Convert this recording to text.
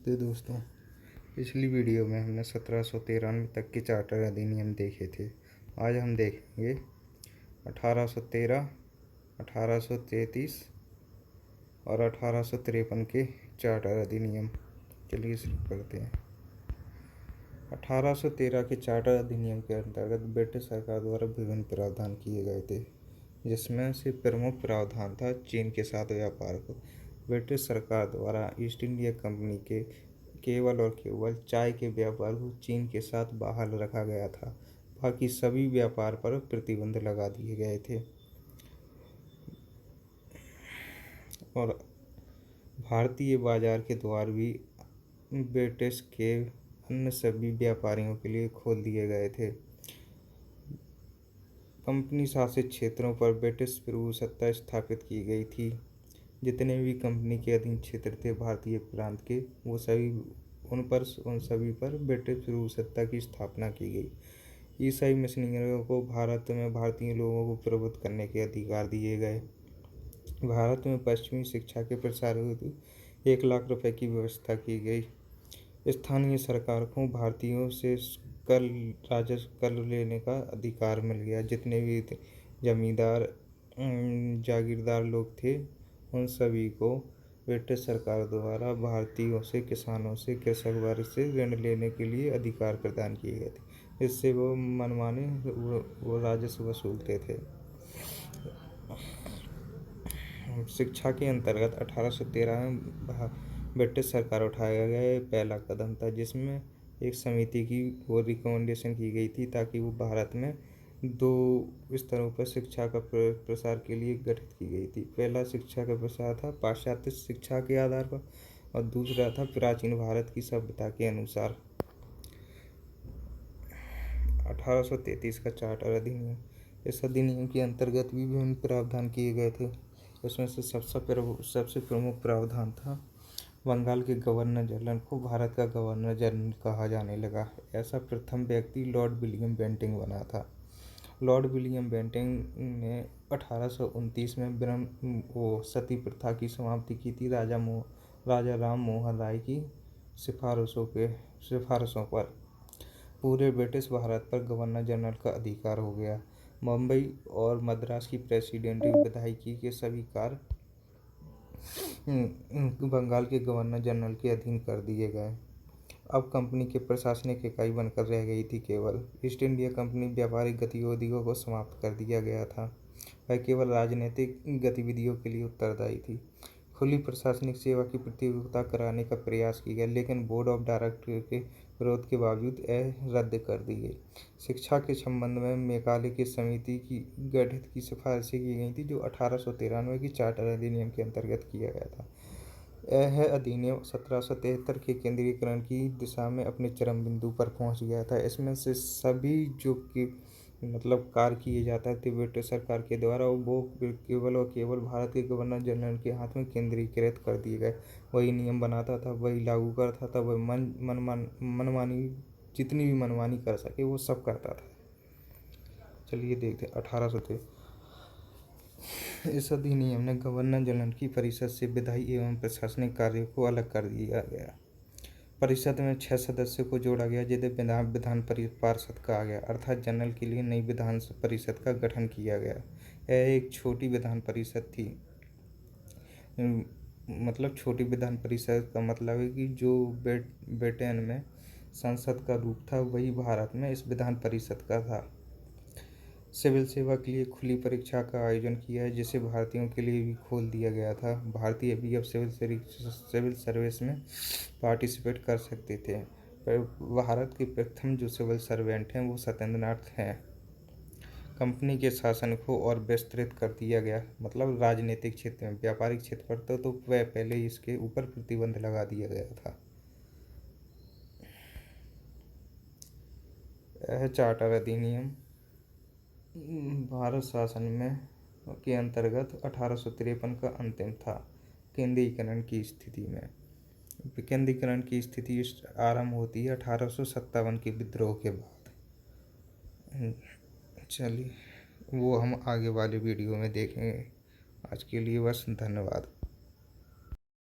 तो दोस्तों, पिछली वीडियो में हमने 1793 तक के चार्टर अधिनियम देखे थे। आज हम देखेंगे 1813, 1833 और 1853 के चार्टर अधिनियम। चलिए शुरू करते हैं। 1813 के चार्टर अधिनियम के अंतर्गत ब्रिटिश सरकार द्वारा विभिन्न प्रावधान किए गए थे, जिसमें से प्रमुख प्रावधान था चीन के साथ व्यापार को। ब्रिटिश सरकार द्वारा ईस्ट इंडिया कंपनी के केवल और केवल चाय के व्यापार को चीन के साथ बहाल रखा गया था। बाकी सभी व्यापार पर प्रतिबंध लगा दिए गए थे और भारतीय बाजार के द्वार भी ब्रिटिश के अन्य सभी व्यापारियों के लिए खोल दिए गए थे। कंपनी शासित क्षेत्रों पर ब्रिटिश प्रभुसत्ता स्थापित की गई थी। जितने भी कंपनी के अधीन क्षेत्र थे भारतीय प्रांत के, वो सभी उन सभी पर ब्रिटिश प्रभुसत्ता की स्थापना की गई। ईसाई मिशनरियों को भारत में भारतीय लोगों को प्रबुद्ध करने के अधिकार दिए गए। भारत में पश्चिमी शिक्षा के प्रसार हेतु 1 लाख रुपए की व्यवस्था की गई। स्थानीय सरकार को भारतीयों से कर लेने का अधिकार मिल गया। जितने भी जमींदार जागीरदार लोग थे, उन सभी को ब्रिटिश सरकार द्वारा भारतीयों से, किसानों से, कृषक वर्ग से ऋण लेने के लिए अधिकार प्रदान किए गए थे। इससे वो मनमाने वो राजस्व वसूलते थे। शिक्षा के अंतर्गत 1813 में ब्रिटिश सरकार उठाया गया पहला कदम था, जिसमें एक समिति की वो रिकमेंडेशन की गई थी ताकि वो भारत में 2 स्तरों पर शिक्षा का प्रसार के लिए गठित की गई थी। पहला शिक्षा का प्रसार था पाश्चात्य शिक्षा के आधार पर और दूसरा था प्राचीन भारत की सभ्यता के अनुसार। 1833 का चार्टर अधिनियम। इस अधिनियम के अंतर्गत भी विभिन्न प्रावधान किए गए थे। उसमें से सबसे प्रमुख प्रावधान था बंगाल के गवर्नर जनरल को भारत का गवर्नर जनरल कहा जाने लगा। ऐसा प्रथम व्यक्ति लॉर्ड विलियम बेंटिंक बना था। लॉर्ड विलियम बेंटिंक ने 1829 में सती प्रथा की समाप्ति की थी। राजा राम मोहन राय की सिफारिशों पर पूरे ब्रिटिश भारत पर गवर्नर जनरल का अधिकार हो गया। मुंबई और मद्रास की प्रेसिडेंटी विधायिकी के सभी कार्य बंगाल के गवर्नर जनरल के अधीन कर दिए गए। अब कंपनी के प्रशासनिक इकाई बनकर रह गई थी केवल। ईस्ट इंडिया कंपनी व्यापारिक गतिविधियों को समाप्त कर दिया गया था। वह केवल राजनीतिक गतिविधियों के लिए उत्तरदायी थी। खुली प्रशासनिक सेवा की प्रतियोगिता कराने का प्रयास किया गया, लेकिन बोर्ड ऑफ डायरेक्टर के विरोध के बावजूद यह रद्द कर दी गई। शिक्षा के संबंध में मैकाले की समिति की गठित की सिफारिशें की गई थी, जो 1893 की चार्टर अधिनियम के अंतर्गत किया गया था। यह अधिनियम 1773 के केंद्रीकरण की दिशा में अपने चरम बिंदु पर पहुंच गया था। इसमें से सभी जो कि कार्य किए जाते थे ब्रिटिश सरकार के द्वारा, वो केवल और केवल भारत के गवर्नर जनरल के हाथ में केंद्रीकृत कर दिए गए। वही नियम बनाता था, वही लागू करता था, वही मनमानी जितनी भी मनमानी कर सके वो सब करता था। चलिए देखते 1803। इस अधिनियम ने गवर्नर जनरल की परिषद से विधायी एवं प्रशासनिक कार्यों को अलग कर दिया गया। परिषद में 6 सदस्यों को जोड़ा गया, जिन्हें विधान पार्षद कहा गया, अर्थात जनरल के लिए नई विधान परिषद का गठन किया गया। यह एक छोटी विधान परिषद थी। छोटी विधान परिषद का मतलब है कि जो ब्रिटेन में संसद का रूप था, वही भारत में इस विधान परिषद का था। सिविल सेवा के लिए खुली परीक्षा का आयोजन किया है, जिसे भारतीयों के लिए भी खोल दिया गया था। भारतीय भी अब सिविल सर्विस में पार्टिसिपेट कर सकते थे। पर भारत के प्रथम जो सिविल सर्वेंट हैं वो सत्येंद्रनाथ हैं। कंपनी के शासन को और विस्तृत कर दिया गया, राजनीतिक क्षेत्र में। व्यापारिक क्षेत्र पर तो वह पहले इसके ऊपर प्रतिबंध लगा दिया गया था। यह चार्टर अधिनियम भारत शासन में के अंतर्गत 1853 का अंतिम था। केंद्रीकरण की स्थिति में विकेंद्रीकरण की स्थिति आरंभ होती है 1857 के विद्रोह के बाद। चलिए वो हम आगे वाले वीडियो में देखेंगे। आज के लिए बस, धन्यवाद।